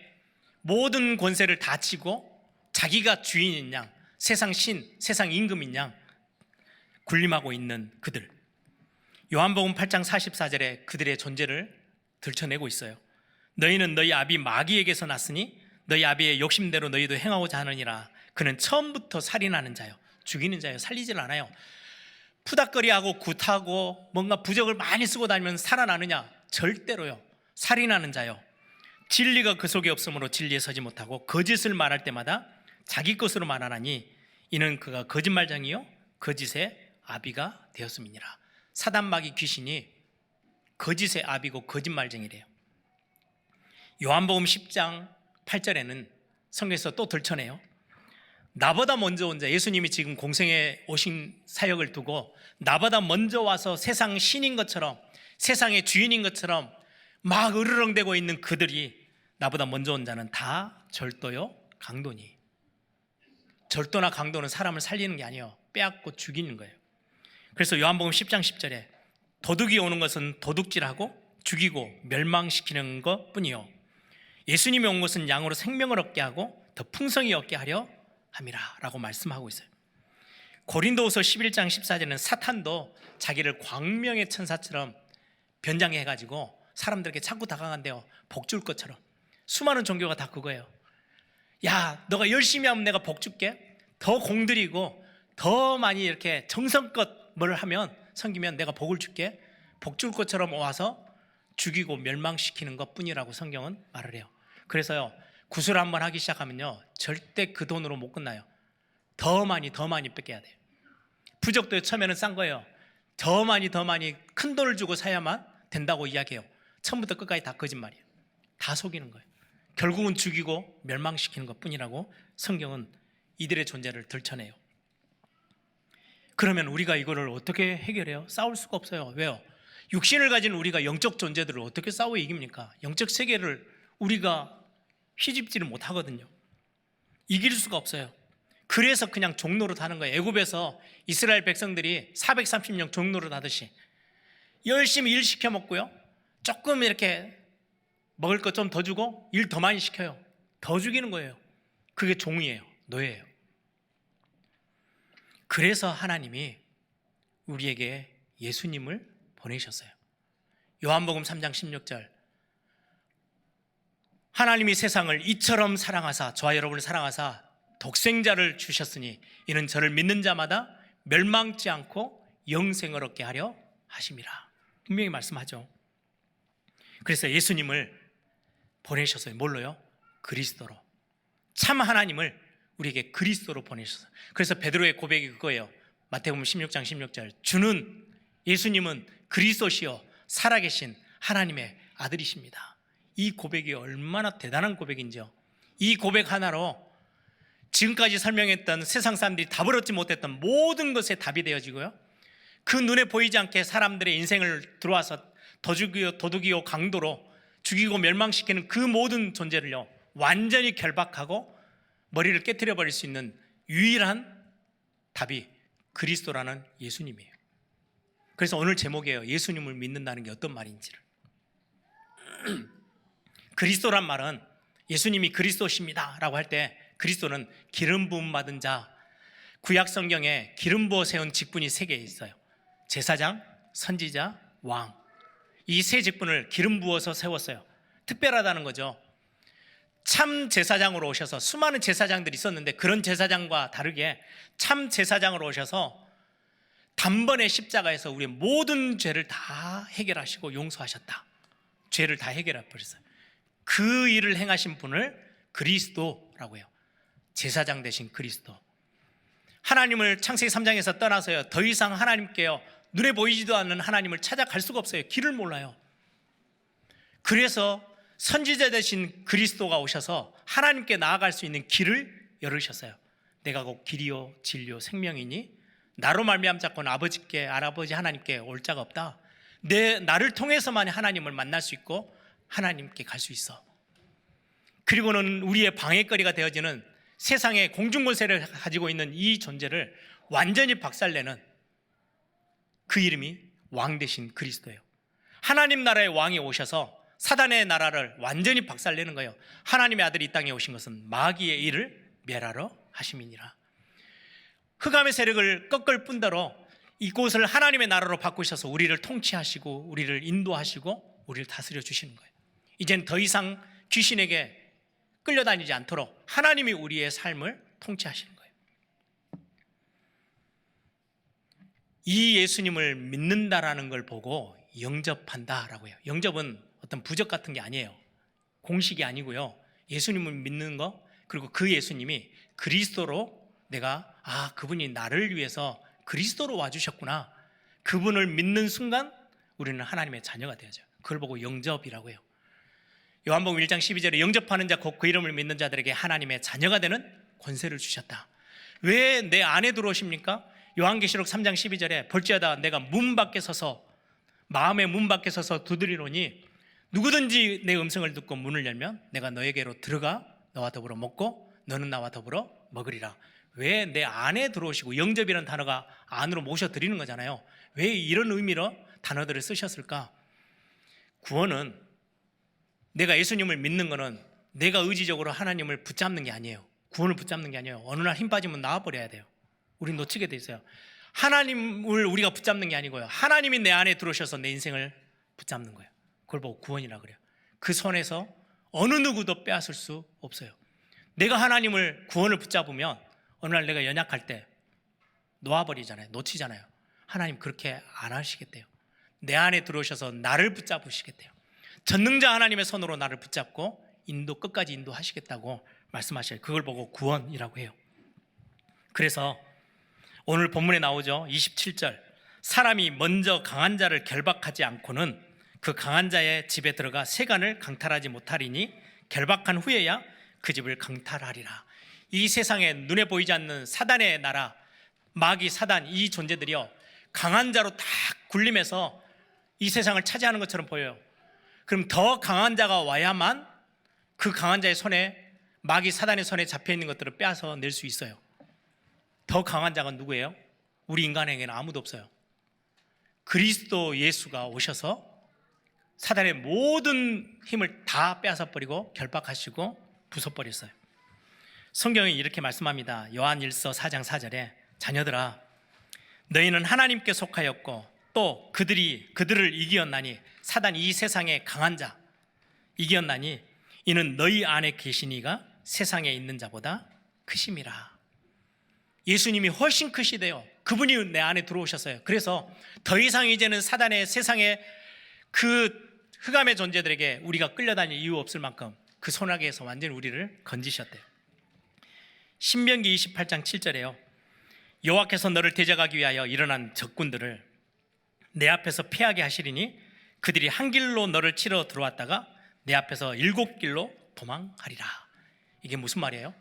모든 권세를 다 치고 자기가 주인인 양, 세상 신, 세상 임금인 양 군림하고 있는 그들. 요한복음 8장 44절에 그들의 존재를 들춰내고 있어요. 너희는 너희 아비 마귀에게서 났으니 너희 아비의 욕심대로 너희도 행하고자 하느니라. 그는 처음부터 살인하는 자요, 죽이는 자요, 살리질 않아요. 푸닥거리하고 굿하고 뭔가 부적을 많이 쓰고 다니면 살아나느냐? 절대로요. 살인하는 자요, 진리가 그 속에 없으므로 진리에 서지 못하고 거짓을 말할 때마다 자기 것으로 말하나니 이는 그가 거짓말장이요 거짓의 아비가 되었음이니라. 사단 마귀 귀신이 거짓의 아비고 거짓말쟁이래요. 요한복음 10장 8절에는 성경에서 또 들춰내요. 나보다 먼저 온 자, 예수님이 지금 공생에 오신 사역을 두고 나보다 먼저 와서 세상 신인 것처럼, 세상의 주인인 것처럼 막 으르렁대고 있는 그들이, 나보다 먼저 온 자는 다 절도요 강도니. 절도나 강도는 사람을 살리는 게 아니에요. 빼앗고 죽이는 거예요. 그래서 요한복음 10장 10절에 도둑이 오는 것은 도둑질하고 죽이고 멸망시키는 것뿐이요 예수님이 온 것은 양으로 생명을 얻게 하고 더 풍성히 얻게 하려 함이라 라고 말씀하고 있어요. 고린도후서 11장 14절에는 사탄도 자기를 광명의 천사처럼 변장해가지고 사람들에게 자꾸 다가간대요. 복 줄 것처럼. 수많은 종교가 다 그거예요. 야, 너가 열심히 하면 내가 복 줄게. 더 공들이고 더 많이 이렇게 정성껏 뭘 하면, 섬기면 내가 복을 줄게. 복 줄 것처럼 와서 죽이고 멸망시키는 것뿐이라고 성경은 말을 해요. 그래서요, 구슬 한번 하기 시작하면요 절대 그 돈으로 못 끝나요. 더 많이 뺏겨야 돼요. 부적도 처음에는 싼 거예요. 더 많이 큰 돈을 주고 사야만 된다고 이야기해요. 처음부터 끝까지 다 거짓말이에요. 다 속이는 거예요. 결국은 죽이고 멸망시키는 것뿐이라고 성경은 이들의 존재를 들춰내요. 그러면 우리가 이거를 어떻게 해결해요? 싸울 수가 없어요. 왜요? 육신을 가진 우리가 영적 존재들을 어떻게 싸워 이깁니까? 영적 세계를 우리가 휘집지를 못하거든요. 이길 수가 없어요. 그래서 그냥 종노릇 하는 거예요. 애굽에서 이스라엘 백성들이 430년 종노릇 하듯이 열심히 일 시켜 먹고요, 조금 이렇게 먹을 것 좀 더 주고 일 더 많이 시켜요. 더 죽이는 거예요. 그게 종이에요. 노예예요. 그래서 하나님이 우리에게 예수님을 보내셨어요. 요한복음 3장 16절, 하나님이 세상을 이처럼 사랑하사, 저와 여러분을 사랑하사 독생자를 주셨으니 이는 저를 믿는 자마다 멸망치 않고 영생을 얻게 하려 하심이라. 분명히 말씀하죠. 그래서 예수님을 보내셨어요. 뭘로요? 그리스도로. 참 하나님을 우리에게 그리스도로 보내셨어요. 그래서 베드로의 고백이 그거예요. 마태복음 16장 16절, 주는, 예수님은 그리스도시요 살아계신 하나님의 아들이십니다. 이 고백이 얼마나 대단한 고백인지요. 이 고백 하나로 지금까지 설명했던 세상 사람들이 답을 얻지 못했던 모든 것에 답이 되어지고요, 그 눈에 보이지 않게 사람들의 인생을 들어와서 도둑이요 강도로 죽이고 멸망시키는 그 모든 존재를요 완전히 결박하고 머리를 깨트려 버릴 수 있는 유일한 답이 그리스도라는 예수님이에요. 그래서 오늘 제목이에요. 예수님을 믿는다는 게 어떤 말인지를. 그리스도란 말은, 예수님이 그리스도십니다 라고 할 때 그리스도는 기름 부음 받은 자, 구약 성경에 기름 부어 세운 직분이 3개 있어요. 제사장, 선지자, 왕. 이 세 직분을 기름 부어서 세웠어요. 특별하다는 거죠. 참 제사장으로 오셔서, 수많은 제사장들이 있었는데 그런 제사장과 다르게 참 제사장으로 오셔서 단번에 십자가에서 우리의 모든 죄를 다 해결하시고 용서하셨다. 죄를 다 해결해 버렸어요. 그 일을 행하신 분을 그리스도라고 해요. 제사장 되신 그리스도. 하나님을 창세기 3장에서 떠나서요 더 이상 하나님께요 눈에 보이지도 않는 하나님을 찾아갈 수가 없어요. 길을 몰라요. 그래서 선지자 되신 그리스도가 오셔서 하나님께 나아갈 수 있는 길을 열으셨어요. 내가 곧 길이요 진리요 생명이니 나로 말미암자고는 아버지께, 아버지 하나님께 올 자가 없다. 나를 통해서만 하나님을 만날 수 있고 하나님께 갈 수 있어. 그리고는 우리의 방해거리가 되어지는 세상의 공중권세를 가지고 있는 이 존재를 완전히 박살내는 그 이름이 왕 대신 그리스도예요. 하나님 나라의 왕이 오셔서 사단의 나라를 완전히 박살내는 거예요. 하나님의 아들이 이 땅에 오신 것은 마귀의 일을 멸하러 하심이니라. 흑암의 세력을 꺾을 뿐더러 이곳을 하나님의 나라로 바꾸셔서 우리를 통치하시고 우리를 인도하시고 우리를 다스려 주시는 거예요. 이젠 더 이상 귀신에게 끌려다니지 않도록 하나님이 우리의 삶을 통치하시는 거예요. 이 예수님을 믿는다라는 걸 보고 영접한다라고 해요. 영접은 어떤 부적 같은 게 아니에요. 공식이 아니고요. 예수님을 믿는 거, 그리고 그 예수님이 그리스도로 내가 그분이 나를 위해서 그리스도로 와주셨구나. 그분을 믿는 순간 우리는 하나님의 자녀가 되어져. 그걸 보고 영접이라고 해요. 요한복음 1장 12절에 영접하는 자 곧 그 이름을 믿는 자들에게 하나님의 자녀가 되는 권세를 주셨다. 왜 내 안에 들어오십니까? 요한계시록 3장 12절에 볼지어다 내가 문 밖에 서서 마음의 문 밖에 서서 두드리노니 누구든지 내 음성을 듣고 문을 열면 내가 너에게로 들어가 너와 더불어 먹고 너는 나와 더불어 먹으리라. 왜 내 안에 들어오시고, 영접이라는 단어가 안으로 모셔드리는 거잖아요. 왜 이런 의미로 단어들을 쓰셨을까? 구원은, 내가 예수님을 믿는 거는 내가 의지적으로 하나님을 붙잡는 게 아니에요. 구원을 붙잡는 게 아니에요. 어느 날 힘 빠지면 나와버려야 돼요. 우린 놓치게 돼 있어요. 하나님을 우리가 붙잡는 게 아니고요, 하나님이 내 안에 들어오셔서 내 인생을 붙잡는 거예요. 그걸 보고 구원이라고 그래요. 그 손에서 어느 누구도 빼앗을 수 없어요. 내가 하나님을, 구원을 붙잡으면 어느 날 내가 연약할 때 놓아버리잖아요. 놓치잖아요. 하나님 그렇게 안 하시겠대요. 내 안에 들어오셔서 나를 붙잡으시겠대요. 전능자 하나님의 손으로 나를 붙잡고 끝까지 인도하시겠다고 말씀하셔요. 그걸 보고 구원이라고 해요. 그래서 오늘 본문에 나오죠. 27절, 사람이 먼저 강한 자를 결박하지 않고는 그 강한 자의 집에 들어가 세간을 강탈하지 못하리니 결박한 후에야 그 집을 강탈하리라. 이 세상에 눈에 보이지 않는 사단의 나라, 마귀, 사단, 이 존재들이요, 강한 자로 다 굴림해서 이 세상을 차지하는 것처럼 보여요. 그럼 더 강한 자가 와야만 그 강한 자의 손에, 마귀, 사단의 손에 잡혀있는 것들을 빼앗아 낼 수 있어요. 더 강한 자가 누구예요? 우리 인간에게는 아무도 없어요. 그리스도 예수가 오셔서 사단의 모든 힘을 다 빼앗아버리고 결박하시고 부숴버렸어요. 성경이 이렇게 말씀합니다. 요한일서 4장 4절에 자녀들아, 너희는 하나님께 속하였고 또 그들을 이기었나니, 사단, 이 세상의 강한 자 이기었나니 이는 너희 안에 계시니가 세상에 있는 자보다 크심이라. 예수님이 훨씬 크시대요. 그분이 내 안에 들어오셨어요. 그래서 더 이상 이제는 사단의, 세상의 그 흑암의 존재들에게 우리가 끌려다닐 이유 없을 만큼 그 손아귀에서 완전히 우리를 건지셨대요. 신명기 28장 7절에요. 여호와께서 너를 대적하기 위하여 일어난 적군들을 내 앞에서 패하게 하시리니 그들이 한 길로 너를 치러 들어왔다가 내 앞에서 7길로 도망가리라. 이게 무슨 말이에요?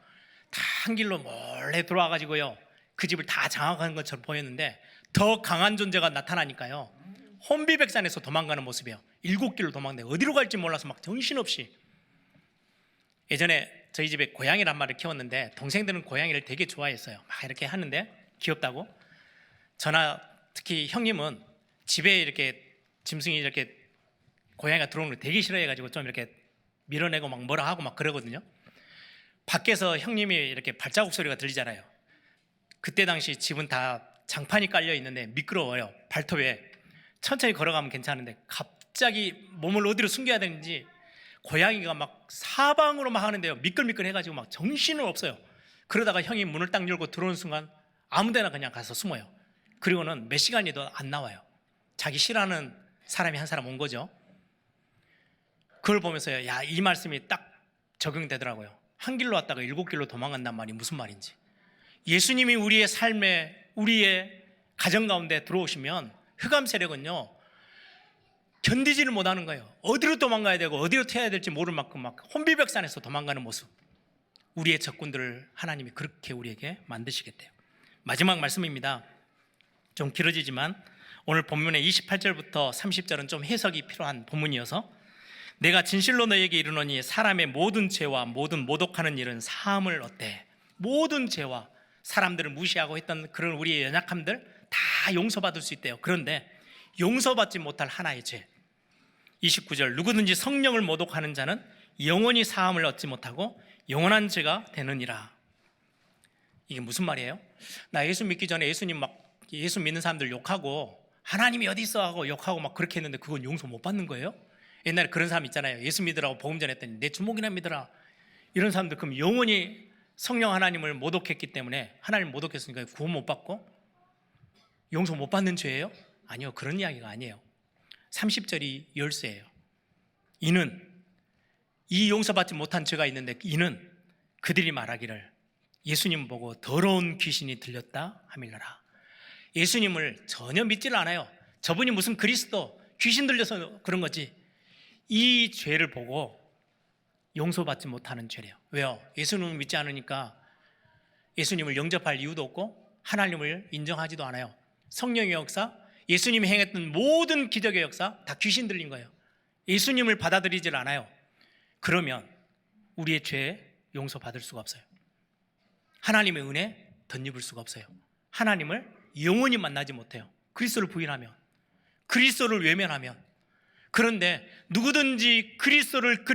다 한 길로 몰래 들어와가지고요, 그 집을 다 장악하는 것처럼 보였는데 더 강한 존재가 나타나니까요, 혼비백산에서 도망가는 모습이에요. 7길로 도망가요. 어디로 갈지 몰라서 막 정신없이. 예전에 저희 집에 고양이를 한 마리 키웠는데 동생들은 고양이를 되게 좋아했어요. 막 이렇게 하는데 귀엽다고. 저나 특히 형님은 집에 이렇게 짐승이 이렇게 고양이가 들어오는 걸 되게 싫어해가지고 좀 이렇게 밀어내고 막 뭐라 하고 막 그러거든요. 밖에서 형님이 이렇게 발자국 소리가 들리잖아요. 그때 당시 집은 다 장판이 깔려 있는데 미끄러워요. 발톱에. 천천히 걸어가면 괜찮은데 갑자기 몸을 어디로 숨겨야 되는지 고양이가 막 사방으로 막 하는데요, 미끌미끌 해가지고 막 정신은 없어요. 그러다가 형이 문을 딱 열고 들어오는 순간 아무데나 그냥 가서 숨어요. 그리고는 몇 시간이도 안 나와요. 자기 싫어하는 사람이 한 사람 온 거죠. 그걸 보면서요, 야, 이 말씀이 딱 적용되더라고요. 한 길로 왔다가 7길로 도망간단 말이 무슨 말인지. 예수님이 우리의 삶에, 우리의 가정 가운데 들어오시면 흑암 세력은요 견디지를 못하는 거예요. 어디로 도망가야 되고 어디로 튀어야 될지 모를 만큼 막 혼비백산에서 도망가는 모습. 우리의 적군들을 하나님이 그렇게 우리에게 만드시겠대요. 마지막 말씀입니다. 좀 길어지지만 오늘 본문의 28절부터 30절은 좀 해석이 필요한 본문이어서, 내가 진실로 너에게 이르노니 사람의 모든 죄와 모든 모독하는 일은 사함을 얻되, 모든 죄와 사람들을 무시하고 했던 그런 우리의 연약함들 다 용서받을 수 있대요. 그런데 용서받지 못할 하나의 죄, 29절, 누구든지 성령을 모독하는 자는 영원히 사함을 얻지 못하고 영원한 죄가 되느니라. 이게 무슨 말이에요? 나 예수 믿기 전에 예수 믿는 사람들 욕하고 하나님이 어디 있어 하고 욕하고 막 그렇게 했는데 그건 용서 못 받는 거예요? 옛날에 그런 사람 있잖아요. 예수 믿으라고 복음 전했더니 내 주먹이나 믿으라. 이런 사람들 그럼 영원히 성령 하나님을 모독했기 때문에, 하나님 모독했으니까 구원 못 받고 용서 못 받는 죄예요? 아니요, 그런 이야기가 아니에요. 30절이 열쇠예요. 이는, 이 용서받지 못한 죄가 있는데 이는 그들이 말하기를 예수님 보고 더러운 귀신이 들렸다 하밀러라. 예수님을 전혀 믿지를 않아요. 저분이 무슨 그리스도, 귀신 들려서 그런 거지. 이 죄를 보고 용서받지 못하는 죄래요. 왜요? 예수님을 믿지 않으니까 예수님을 영접할 이유도 없고 하나님을 인정하지도 않아요. 성령의 역사, 예수님이 행했던 모든 기적의 역사 다 귀신 들린 거예요. 예수님을 받아들이질 않아요. 그러면 우리의 죄 용서받을 수가 없어요. 하나님의 은혜 덧입을 수가 없어요. 하나님을 영원히 만나지 못해요. 그리스도를 부인하면, 그리스도를 외면하면. 그런데 누구든지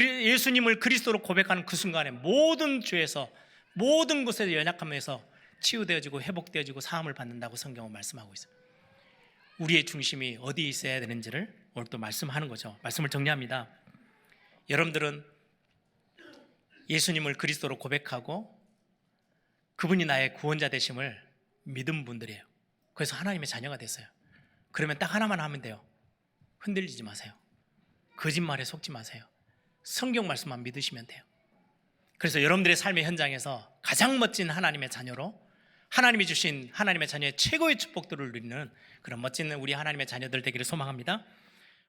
예수님을 그리스도로 고백하는 그 순간에 모든 죄에서, 모든 곳에서 연약함에서 치유되어지고 회복되어지고 사함을 받는다고 성경은 말씀하고 있어요. 우리의 중심이 어디에 있어야 되는지를 오늘 또 말씀하는 거죠. 말씀을 정리합니다. 여러분들은 예수님을 그리스도로 고백하고 그분이 나의 구원자 되심을 믿은 분들이에요. 그래서 하나님의 자녀가 됐어요. 그러면 딱 하나만 하면 돼요. 흔들리지 마세요. 거짓말에 속지 마세요. 성경 말씀만 믿으시면 돼요. 그래서 여러분들의 삶의 현장에서 가장 멋진 하나님의 자녀로, 하나님이 주신 하나님의 자녀의 최고의 축복들을 누리는 그런 멋진 우리 하나님의 자녀들 되기를 소망합니다.